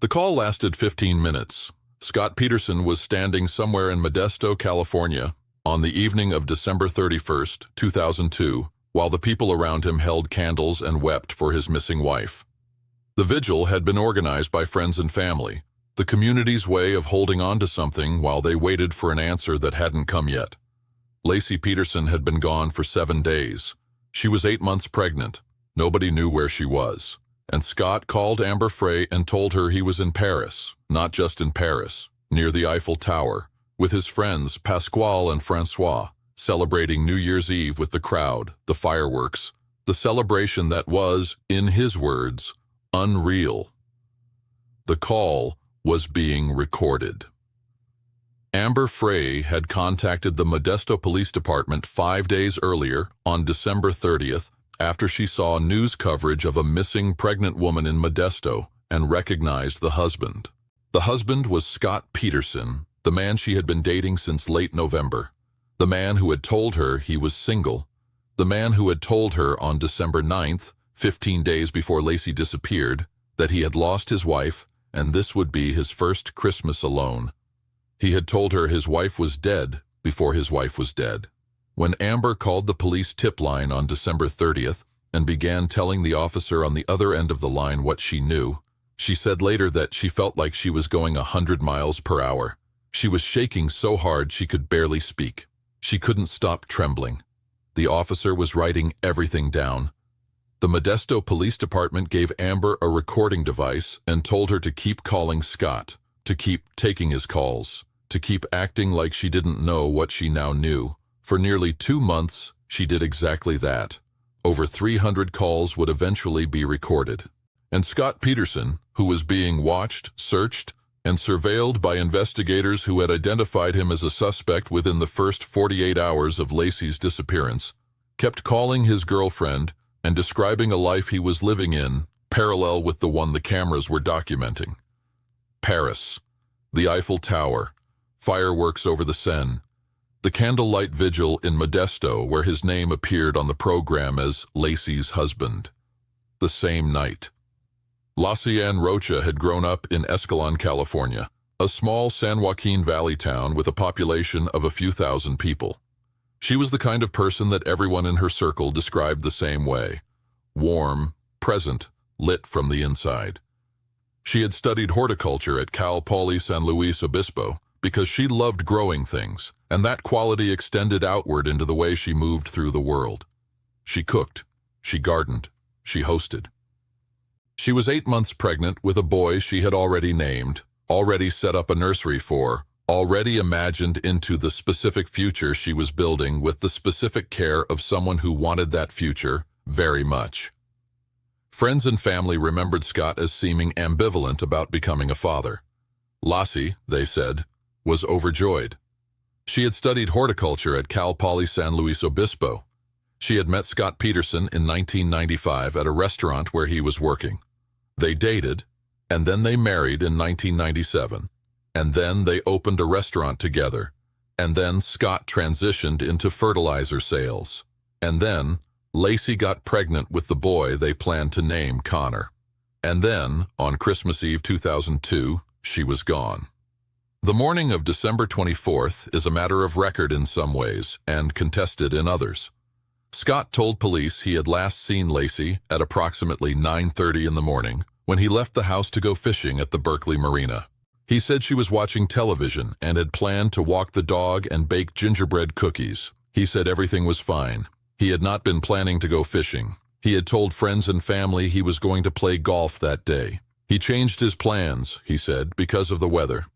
The call lasted 15 minutes. Scott Peterson was standing somewhere in Modesto, California, on the evening of December 31st, 2002, while the people around him held candles and wept for his missing wife. The vigil had been organized by friends and family, the community's way of holding on to something while they waited for an answer that hadn't come yet. Laci Peterson had been gone for 7 days. She was 8 months pregnant. Nobody knew where she was. And Scott called Amber Frey and told her he was in Paris, not just in Paris, near the Eiffel Tower, with his friends Pasquale and Francois, celebrating New Year's Eve with the crowd, the fireworks, the celebration that was, in his words, unreal. The call was being recorded. Amber Frey had contacted the Modesto Police Department 5 days earlier, on December 30th, after she saw news coverage of a missing pregnant woman in Modesto and recognized the husband. The husband was Scott Peterson, the man she had been dating since late November, the man who had told her he was single, the man who had told her on December 9th, 15 days before Laci disappeared, that he had lost his wife and this would be his first Christmas alone. He had told her his wife was dead before his wife was dead. When Amber called the police tip line on December 30th and began telling the officer on the other end of the line what she knew, she said later that she felt like she was going 100 miles per hour. She was shaking so hard she could barely speak. She couldn't stop trembling. The officer was writing everything down. The Modesto Police Department gave Amber a recording device and told her to keep calling Scott, to keep taking his calls, to keep acting like she didn't know what she now knew. For nearly 2 months, she did exactly that. Over 300 calls would eventually be recorded. And Scott Peterson, who was being watched, searched, and surveilled by investigators who had identified him as a suspect within the first 48 hours of Laci's disappearance, kept calling his girlfriend and describing a life he was living in, parallel with the one the cameras were documenting. Paris, the Eiffel Tower, fireworks over the Seine, the candlelight vigil in Modesto where his name appeared on the program as Laci's husband. The same night. Laci Ann Rocha had grown up in Escalon, California, a small San Joaquin Valley town with a population of a few thousand people. She was the kind of person that everyone in her circle described the same way: warm, present, lit from the inside. She had studied horticulture at Cal Poly San Luis Obispo because she loved growing things, and that quality extended outward into the way she moved through the world. She cooked, she gardened, she hosted. She was 8 months pregnant with a boy she had already named, already set up a nursery for, already imagined into the specific future she was building with the specific care of someone who wanted that future very much. Friends and family remembered Scott as seeming ambivalent about becoming a father. Laci, they said, was overjoyed. She had studied horticulture at Cal Poly San Luis Obispo. She had met Scott Peterson in 1995 at a restaurant where he was working. They dated, and then they married in 1997, and then they opened a restaurant together, and then Scott transitioned into fertilizer sales, and then Laci got pregnant with the boy they planned to name Connor. And then, on Christmas Eve 2002, she was gone. The morning of December 24th is a matter of record in some ways and contested in others. Scott told police he had last seen Laci at approximately 9:30 in the morning when he left the house to go fishing at the Berkeley Marina. He said she was watching television and had planned to walk the dog and bake gingerbread cookies. He said everything was fine. He had not been planning to go fishing. He had told friends and family he was going to play golf that day. He changed his plans, he said, because of the weather.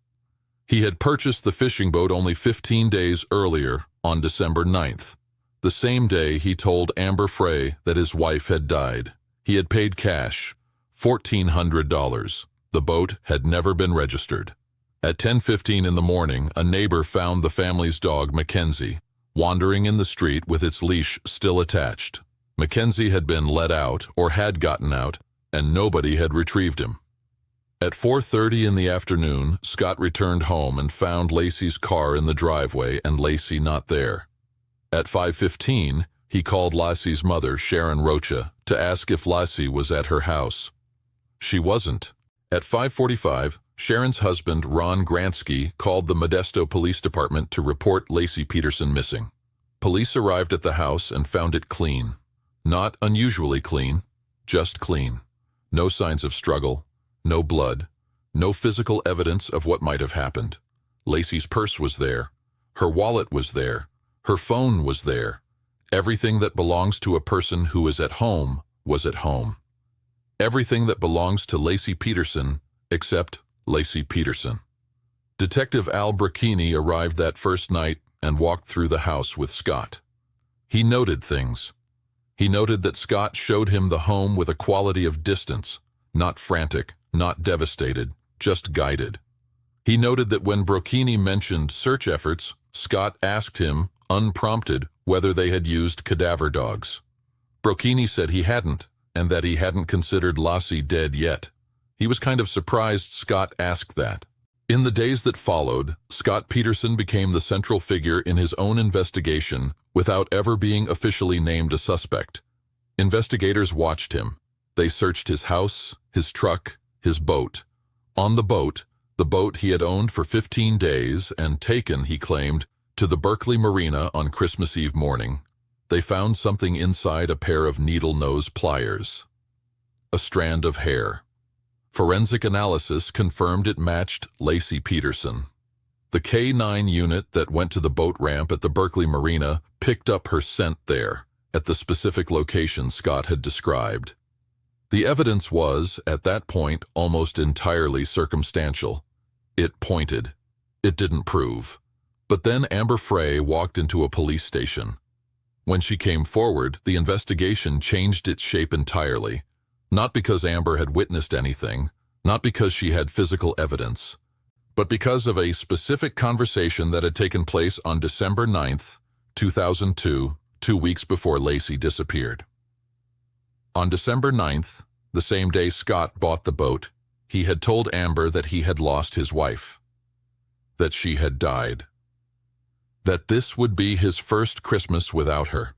He had purchased the fishing boat only 15 days earlier, on December 9th. The same day he told Amber Frey that his wife had died. He had paid cash, $1,400. The boat had never been registered. At 10:15 in the morning, a neighbor found the family's dog, Mackenzie, wandering in the street with its leash still attached. Mackenzie had been let out, or had gotten out, and nobody had retrieved him. At 4:30 in the afternoon, Scott returned home and found Laci's car in the driveway and Laci not there. At 5:15, he called Laci's mother, Sharon Rocha, to ask if Laci was at her house. She wasn't, At 5:45, Sharon's husband, Ron Gransky, called the Modesto Police Department to report Laci Peterson missing. Police arrived at the house and found it clean. Not unusually clean, just clean. No signs of struggle, no blood, no physical evidence of what might have happened. Laci's purse was there. Her wallet was there. Her phone was there. Everything that belongs to a person who is at home was at home. Everything that belongs to Laci Peterson, except Laci Peterson. Detective Al Bracchini arrived that first night and walked through the house with Scott. He noted things. He noted that Scott showed him the home with a quality of distance, not frantic, not devastated, just guided. He noted that when Bracchini mentioned search efforts, Scott asked him, unprompted, whether they had used cadaver dogs. Bracchini said he hadn't, and that he hadn't considered Laci dead yet. He was kind of surprised Scott asked that. In the days that followed, Scott Peterson became the central figure in his own investigation without ever being officially named a suspect. Investigators watched him. They searched his house, his truck, his boat. On the boat he had owned for 15 days and taken, he claimed, to the Berkeley Marina on Christmas Eve morning, they found something inside a pair of needle-nose pliers. A strand of hair. Forensic analysis confirmed it matched Laci Peterson. The K-9 unit that went to the boat ramp at the Berkeley Marina picked up her scent there, at the specific location Scott had described. The evidence was, at that point, almost entirely circumstantial. It pointed. It didn't prove. But then Amber Frey walked into a police station. When she came forward, the investigation changed its shape entirely. Not because Amber had witnessed anything, not because she had physical evidence, but because of a specific conversation that had taken place on December 9th, 2002, 2 weeks before Laci disappeared. On December 9th, the same day Scott bought the boat, he had told Amber that he had lost his wife, that she had died, that this would be his first Christmas without her.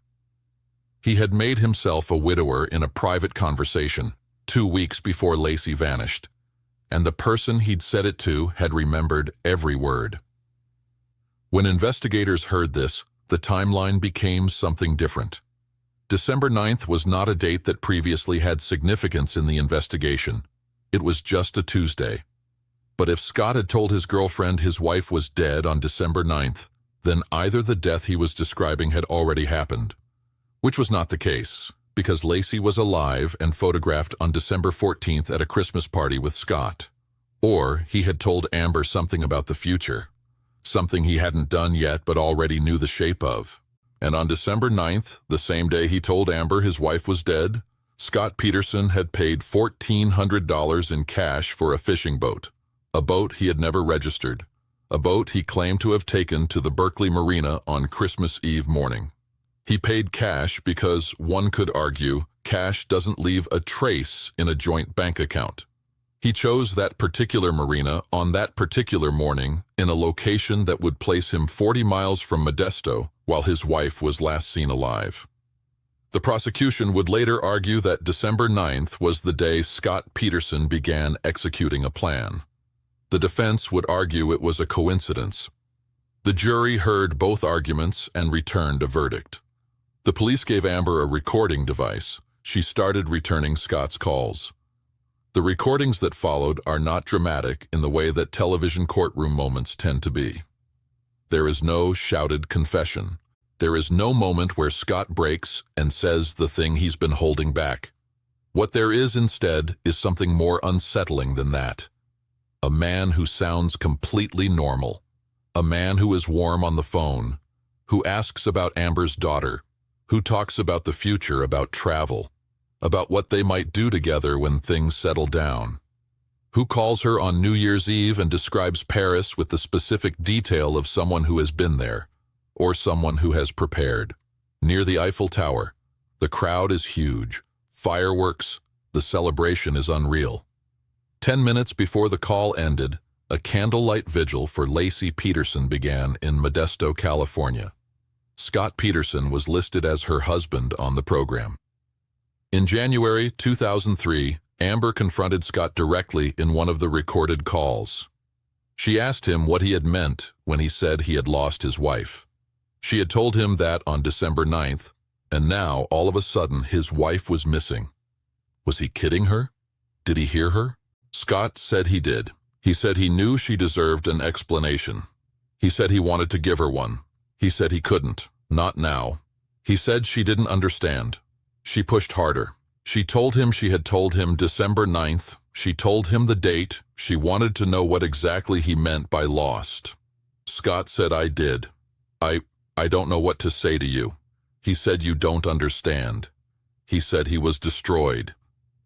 He had made himself a widower in a private conversation 2 weeks before Laci vanished, and the person he'd said it to had remembered every word. When investigators heard this, the timeline became something different. December 9th was not a date that previously had significance in the investigation. It was just a Tuesday. But if Scott had told his girlfriend his wife was dead on December 9th, then either the death he was describing had already happened, which was not the case, because Laci was alive and photographed on December 14th at a Christmas party with Scott. Or he had told Amber something about the future, something he hadn't done yet but already knew the shape of. And on December 9th, the same day he told Amber his wife was dead, Scott Peterson had paid $1,400 in cash for a fishing boat, a boat he had never registered, a boat he claimed to have taken to the Berkeley Marina on Christmas Eve morning. He paid cash because, one could argue, cash doesn't leave a trace in a joint bank account. He chose that particular marina on that particular morning in a location that would place him 40 miles from Modesto while his wife was last seen alive. The prosecution would later argue that December 9th was the day Scott Peterson began executing a plan. The defense would argue it was a coincidence. The jury heard both arguments and returned a verdict. The police gave Amber a recording device. She started returning Scott's calls. The recordings that followed are not dramatic in the way that television courtroom moments tend to be. There is no shouted confession. There is no moment where Scott breaks and says the thing he's been holding back. What there is instead is something more unsettling than that. A man who sounds completely normal. A man who is warm on the phone, who asks about Amber's daughter, who talks about the future, about travel, about what they might do together when things settle down, who calls her on New Year's Eve and describes Paris with the specific detail of someone who has been there, or someone who has prepared. Near the Eiffel Tower, the crowd is huge, fireworks, the celebration is unreal. 10 minutes before the call ended, a candlelight vigil for Laci Peterson began in Modesto, California. Scott Peterson was listed as her husband on the program. In January 2003, Amber confronted Scott directly in one of the recorded calls. She asked him what he had meant when he said he had lost his wife. She had told him that on December 9th, and now, all of a sudden, his wife was missing. Was he kidding her? Did he hear her? Scott said he did. He said he knew she deserved an explanation. He said he wanted to give her one. He said he couldn't. Not now. He said she didn't understand. She pushed harder. She told him she had told him December 9th. She told him the date. She wanted to know what exactly he meant by lost. Scott said, I did. I don't know what to say to you. He said you don't understand. He said he was destroyed.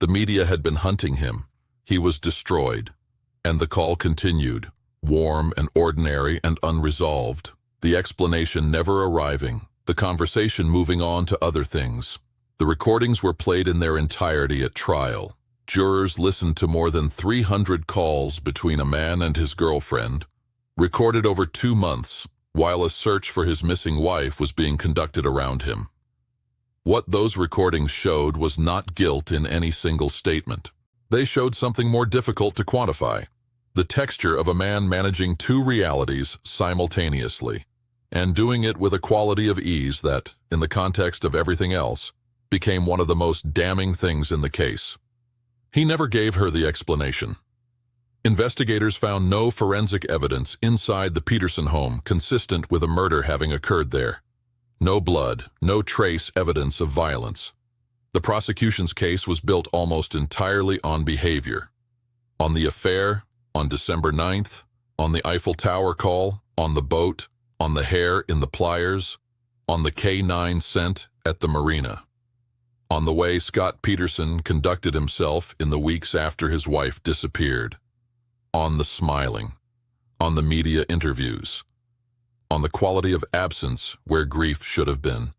The media had been hunting him. He was destroyed. And the call continued, warm and ordinary and unresolved, the explanation never arriving, the conversation moving on to other things. The recordings were played in their entirety at trial. Jurors listened to more than 300 calls between a man and his girlfriend, recorded over 2 months, while a search for his missing wife was being conducted around him. What those recordings showed was not guilt in any single statement. They showed something more difficult to quantify, the texture of a man managing 2 realities simultaneously, and doing it with a quality of ease that, in the context of everything else, became one of the most damning things in the case. He never gave her the explanation. Investigators found no forensic evidence inside the Peterson home consistent with a murder having occurred there. No blood, no trace evidence of violence. The prosecution's case was built almost entirely on behavior. On the affair, on December 9th, on the Eiffel Tower call, on the boat, on the hair in the pliers, on the K9 scent at the marina. On the way Scott Peterson conducted himself in the weeks after his wife disappeared. On the smiling, on the media interviews, on the quality of absence where grief should have been.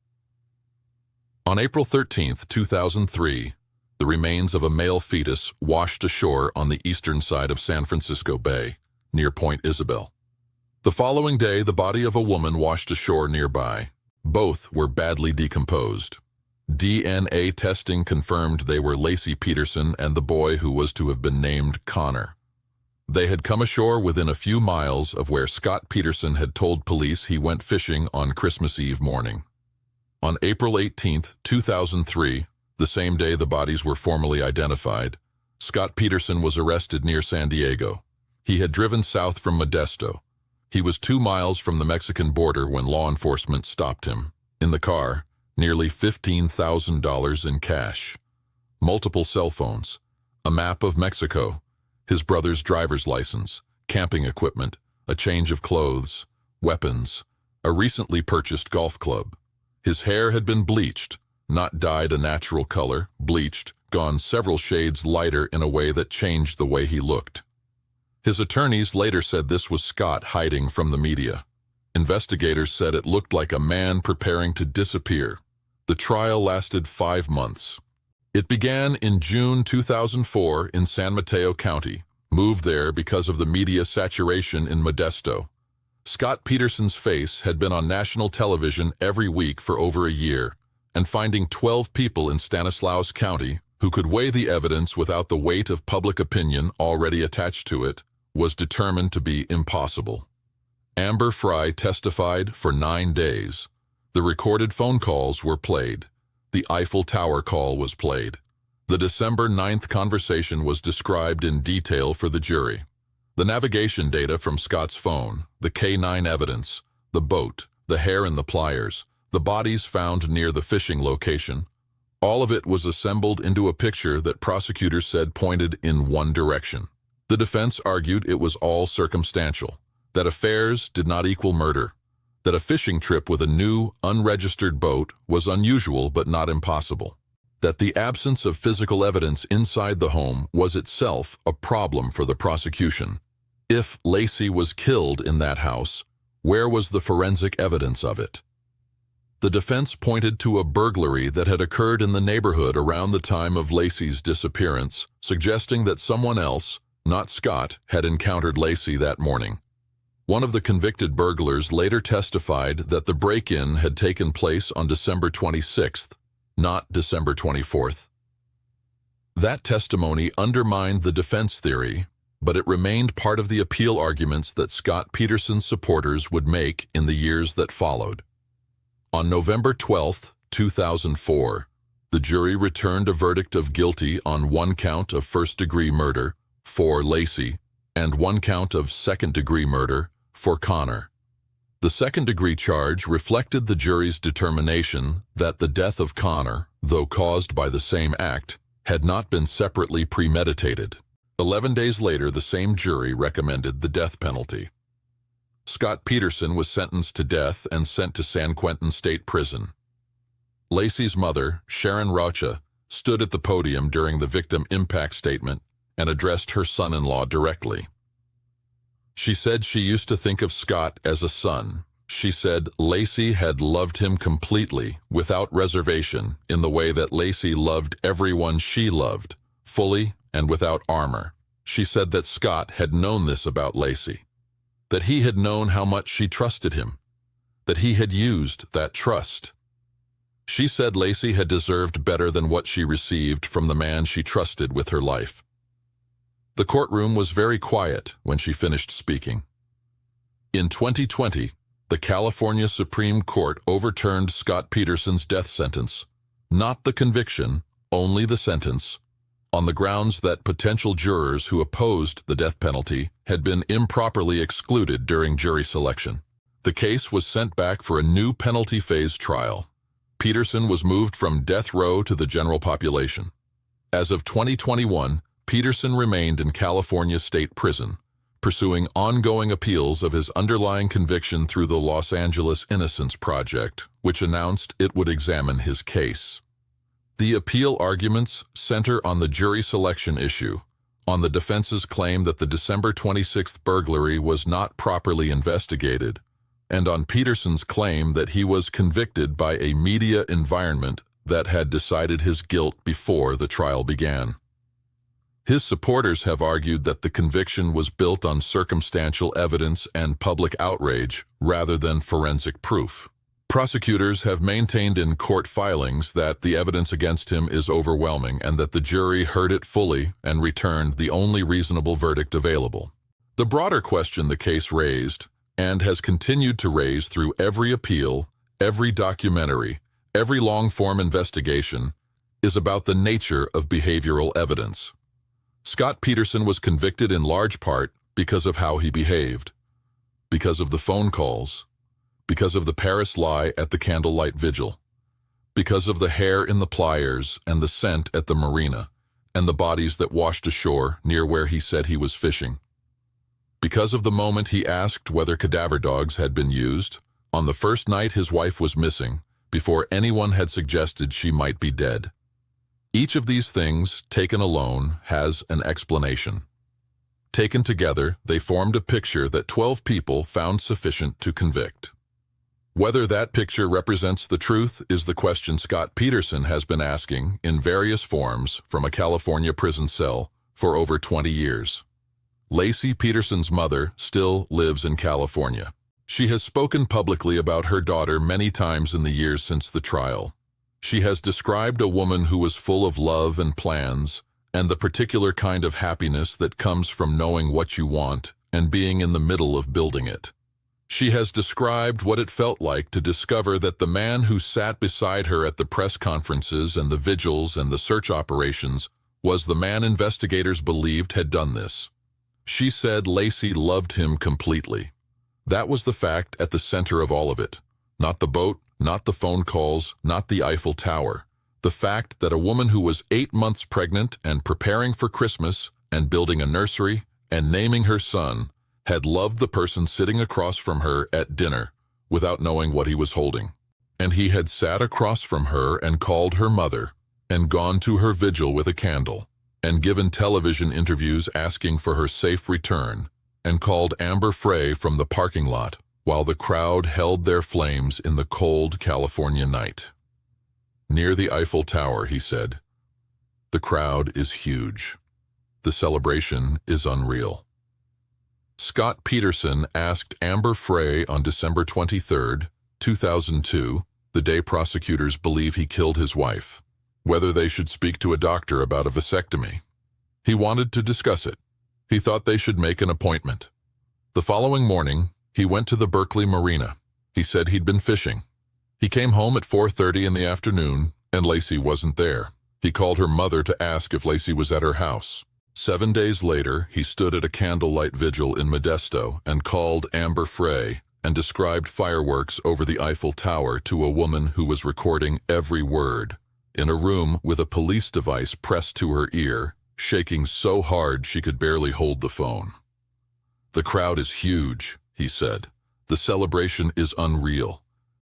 On April 13, 2003, the remains of a male fetus washed ashore on the eastern side of San Francisco Bay, near Point Isabel. The following day, the body of a woman washed ashore nearby. Both were badly decomposed. DNA testing confirmed they were Laci Peterson and the boy who was to have been named Connor. They had come ashore within a few miles of where Scott Peterson had told police he went fishing on Christmas Eve morning. On April 18, 2003, the same day the bodies were formally identified, Scott Peterson was arrested near San Diego. He had driven south from Modesto. He was 2 miles from the Mexican border when law enforcement stopped him. In the car, nearly $15,000 in cash, multiple cell phones, a map of Mexico, his brother's driver's license, camping equipment, a change of clothes, weapons, a recently purchased golf club. His hair had been bleached, not dyed a natural color, bleached, gone several shades lighter in a way that changed the way he looked. His attorneys later said this was Scott hiding from the media. Investigators said it looked like a man preparing to disappear. The trial lasted 5 months. It began in June 2004 in San Mateo County, moved there because of the media saturation in Modesto. Scott Peterson's face had been on national television every week for over a year, and finding 12 people in Stanislaus County who could weigh the evidence without the weight of public opinion already attached to it was determined to be impossible. Amber Frey testified for 9 days. The recorded phone calls were played. The Eiffel Tower call was played. The December 9th conversation was described in detail for the jury. The navigation data from Scott's phone, the K9 evidence, the boat, the hair in the pliers, the bodies found near the fishing location, all of it was assembled into a picture that prosecutors said pointed in one direction. The defense argued it was all circumstantial, that affairs did not equal murder, that a fishing trip with a new, unregistered boat was unusual but not impossible, that the absence of physical evidence inside the home was itself a problem for the prosecution. If Laci was killed in that house, where was the forensic evidence of it? The defense pointed to a burglary that had occurred in the neighborhood around the time of Laci's disappearance, suggesting that someone else, not Scott, had encountered Laci that morning. One of the convicted burglars later testified that the break-in had taken place on December 26th, not December 24th. That testimony undermined the defense theory, but it remained part of the appeal arguments that Scott Peterson's supporters would make in the years that followed. On November 12, 2004, the jury returned a verdict of guilty on one count of first-degree murder for Laci and one count of second-degree murder for Connor. The second-degree charge reflected the jury's determination that the death of Connor, though caused by the same act, had not been separately premeditated. 11 days later, the same jury recommended the death penalty. Scott Peterson was sentenced to death and sent to San Quentin State Prison. Laci's mother, Sharon Rocha, stood at the podium during the victim impact statement and addressed her son-in-law directly. She said she used to think of Scott as a son. She said Laci had loved him completely, without reservation, in the way that Laci loved everyone she loved, fully and without armor. She said that Scott had known this about Laci, that he had known how much she trusted him, that he had used that trust. She said Laci had deserved better than what she received from the man she trusted with her life. The courtroom was very quiet when she finished speaking. In 2020, the California Supreme Court overturned Scott Peterson's death sentence, not the conviction, only the sentence, on the grounds that potential jurors who opposed the death penalty had been improperly excluded during jury selection. The case was sent back for a new penalty phase trial. Peterson was moved from death row to the general population. As of 2021, Peterson remained in California State Prison, pursuing ongoing appeals of his underlying conviction through the Los Angeles Innocence Project, which announced it would examine his case. The appeal arguments center on the jury selection issue, on the defense's claim that the December 26th burglary was not properly investigated, and on Peterson's claim that he was convicted by a media environment that had decided his guilt before the trial began. His supporters have argued that the conviction was built on circumstantial evidence and public outrage rather than forensic proof. Prosecutors have maintained in court filings that the evidence against him is overwhelming and that the jury heard it fully and returned the only reasonable verdict available. The broader question the case raised, and has continued to raise through every appeal, every documentary, every long-form investigation, is about the nature of behavioral evidence. Scott Peterson was convicted in large part because of how he behaved, because of the phone calls, because of the Paris lie at the candlelight vigil, because of the hair in the pliers and the scent at the marina, and the bodies that washed ashore near where he said he was fishing. Because of the moment he asked whether cadaver dogs had been used, on the first night his wife was missing, before anyone had suggested she might be dead. Each of these things, taken alone, has an explanation. Taken together, they formed a picture that 12 people found sufficient to convict. Whether that picture represents the truth is the question Scott Peterson has been asking in various forms from a California prison cell for over 20 years. Laci Peterson's mother still lives in California. She has spoken publicly about her daughter many times in the years since the trial. She has described a woman who was full of love and plans, and the particular kind of happiness that comes from knowing what you want and being in the middle of building it. She has described what it felt like to discover that the man who sat beside her at the press conferences and the vigils and the search operations was the man investigators believed had done this. She said Laci loved him completely. That was the fact at the center of all of it. Not the boat, not the phone calls, not the Eiffel Tower. The fact that a woman who was 8 months pregnant and preparing for Christmas and building a nursery and naming her son had loved the person sitting across from her at dinner without knowing what he was holding. And he had sat across from her and called her mother and gone to her vigil with a candle and given television interviews asking for her safe return and called Amber Frey from the parking lot while the crowd held their flames in the cold California night. Near the Eiffel Tower, he said, "The crowd is huge. The celebration is unreal." Scott Peterson asked Amber Frey on December 23, 2002, the day prosecutors believe he killed his wife, whether they should speak to a doctor about a vasectomy. He wanted to discuss it. He thought they should make an appointment. The following morning, he went to the Berkeley Marina. He said he'd been fishing. He came home at 4:30 in the afternoon, and Laci wasn't there. He called her mother to ask if Laci was at her house. 7 days later, he stood at a candlelight vigil in Modesto and called Amber Frey and described fireworks over the Eiffel Tower to a woman who was recording every word, in a room with a police device pressed to her ear, shaking so hard she could barely hold the phone. "The crowd is huge," he said. "The celebration is unreal.